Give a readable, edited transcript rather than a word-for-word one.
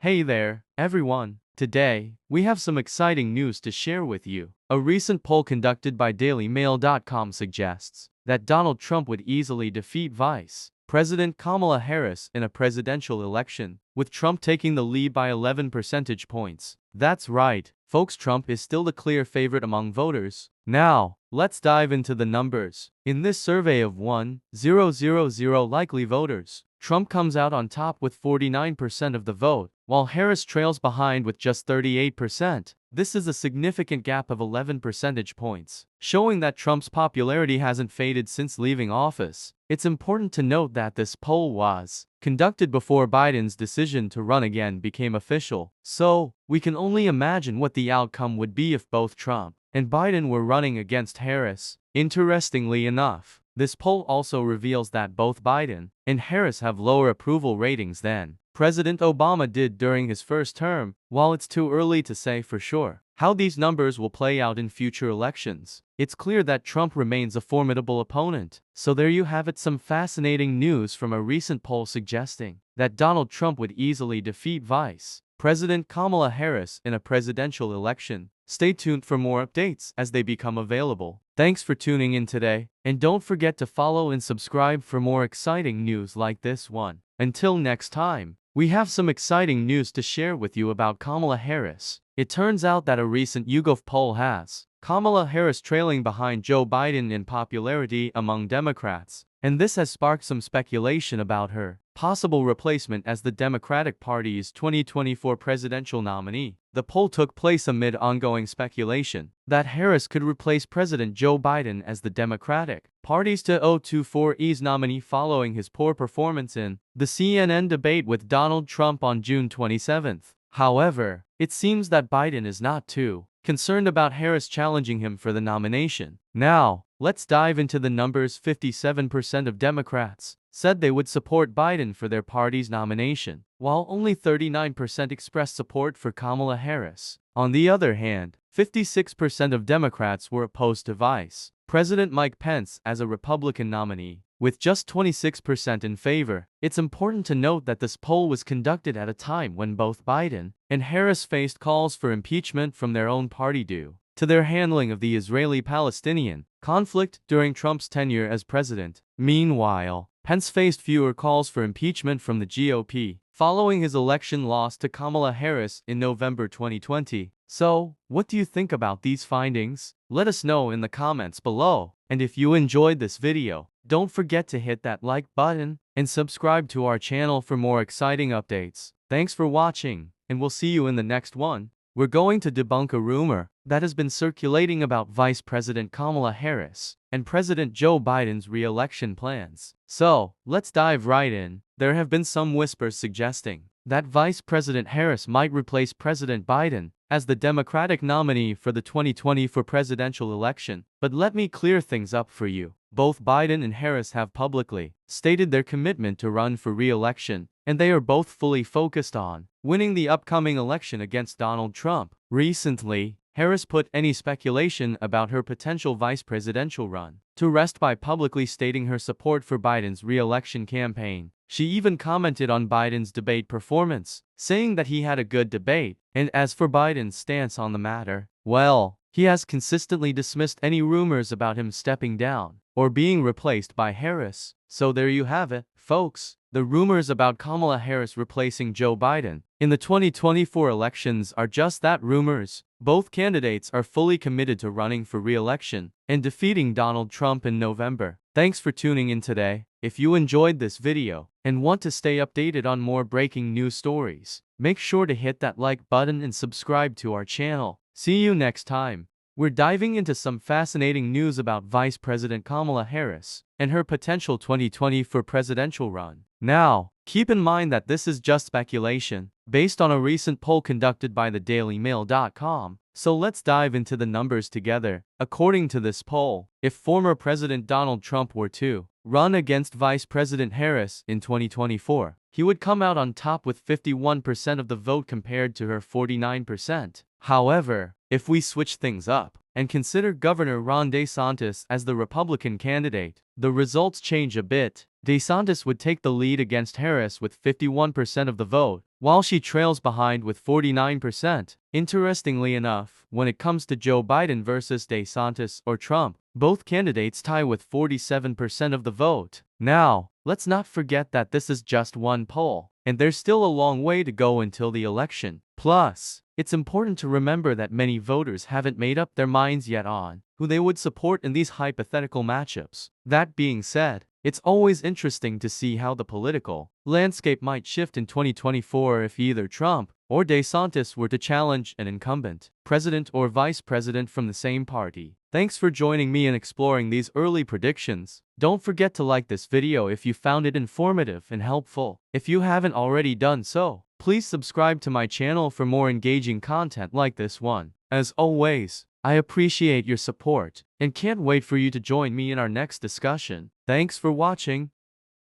Hey there, everyone. Today, we have some exciting news to share with you. A recent poll conducted by DailyMail.com suggests that Donald Trump would easily defeat Vice President Kamala Harris in a presidential election, with Trump taking the lead by 11 percentage points. That's right, folks, Trump is still the clear favorite among voters. Now, let's dive into the numbers. In this survey of 1,000 likely voters, Trump comes out on top with 49% of the vote, while Harris trails behind with just 38%. This is a significant gap of 11 percentage points, showing that Trump's popularity hasn't faded since leaving office. It's important to note that this poll was conducted before Biden's decision to run again became official, so we can only imagine what the outcome would be if both Trump and Biden were running against Harris. Interestingly enough, this poll also reveals that both Biden and Harris have lower approval ratings than President Obama did during his first term. While it's too early to say for sure how these numbers will play out in future elections, it's clear that Trump remains a formidable opponent. So there you have it, some fascinating news from a recent poll suggesting that Donald Trump would easily defeat Vice President Kamala Harris in a presidential election. Stay tuned for more updates as they become available. Thanks for tuning in today, and don't forget to follow and subscribe for more exciting news like this one. Until next time, we have some exciting news to share with you about Kamala Harris. It turns out that a recent YouGov poll has Kamala Harris trailing behind Joe Biden in popularity among Democrats, and this has sparked some speculation about her possible replacement as the Democratic Party's 2024 presidential nominee. The poll took place amid ongoing speculation that Harris could replace President Joe Biden as the Democratic Party's 2024's nominee following his poor performance in the CNN debate with Donald Trump on June 27. However, it seems that Biden is not too concerned about Harris challenging him for the nomination. Now, let's dive into the numbers. 57% of Democrats said they would support Biden for their party's nomination, while only 39% expressed support for Kamala Harris. On the other hand, 56% of Democrats were opposed to Vice President Mike Pence as a Republican nominee, with just 26% in favor. It's important to note that this poll was conducted at a time when both Biden and Harris faced calls for impeachment from their own party due to their handling of the Israeli-Palestinian conflict during Trump's tenure as president. Meanwhile, Pence faced fewer calls for impeachment from the GOP following his election loss to Kamala Harris in November 2020. So, what do you think about these findings? Let us know in the comments below. And if you enjoyed this video, don't forget to hit that like button and subscribe to our channel for more exciting updates. Thanks for watching, and we'll see you in the next one. We're going to debunk a rumor that has been circulating about Vice President Kamala Harris and President Joe Biden's re-election plans. So, let's dive right in. There have been some whispers suggesting that Vice President Harris might replace President Biden as the Democratic nominee for the 2024 presidential election. But let me clear things up for you. Both Biden and Harris have publicly stated their commitment to run for re-election, and they are both fully focused on winning the upcoming election against Donald Trump. Recently, Harris put any speculation about her potential vice presidential run to rest by publicly stating her support for Biden's re-election campaign. She even commented on Biden's debate performance, saying that he had a good debate. And as for Biden's stance on the matter, well, he has consistently dismissed any rumors about him stepping down or being replaced by Harris. So there you have it, folks. The rumors about Kamala Harris replacing Joe Biden in the 2024 elections are just that, rumors. Both candidates are fully committed to running for re-election and defeating Donald Trump in November. Thanks for tuning in today. If you enjoyed this video and want to stay updated on more breaking news stories, make sure to hit that like button and subscribe to our channel. See you next time. We're diving into some fascinating news about Vice President Kamala Harris and her potential 2024 presidential run. Now, keep in mind that this is just speculation, based on a recent poll conducted by the DailyMail.com. So let's dive into the numbers together. According to this poll, if former President Donald Trump were to run against Vice President Harris in 2024, he would come out on top with 51% of the vote compared to her 49%. However, if we switch things up and consider Governor Ron DeSantis as the Republican candidate, the results change a bit. DeSantis would take the lead against Harris with 51% of the vote, while she trails behind with 49%. Interestingly enough, when it comes to Joe Biden versus DeSantis or Trump, both candidates tie with 47% of the vote. Now, let's not forget that this is just one poll, and there's still a long way to go until the election. Plus, it's important to remember that many voters haven't made up their minds yet on who they would support in these hypothetical matchups. That being said, it's always interesting to see how the political landscape might shift in 2024 if either Trump or DeSantis were to challenge an incumbent president or vice president from the same party. Thanks for joining me in exploring these early predictions. Don't forget to like this video if you found it informative and helpful. If you haven't already done so, please subscribe to my channel for more engaging content like this one. As always, I appreciate your support and can't wait for you to join me in our next discussion. Thanks for watching.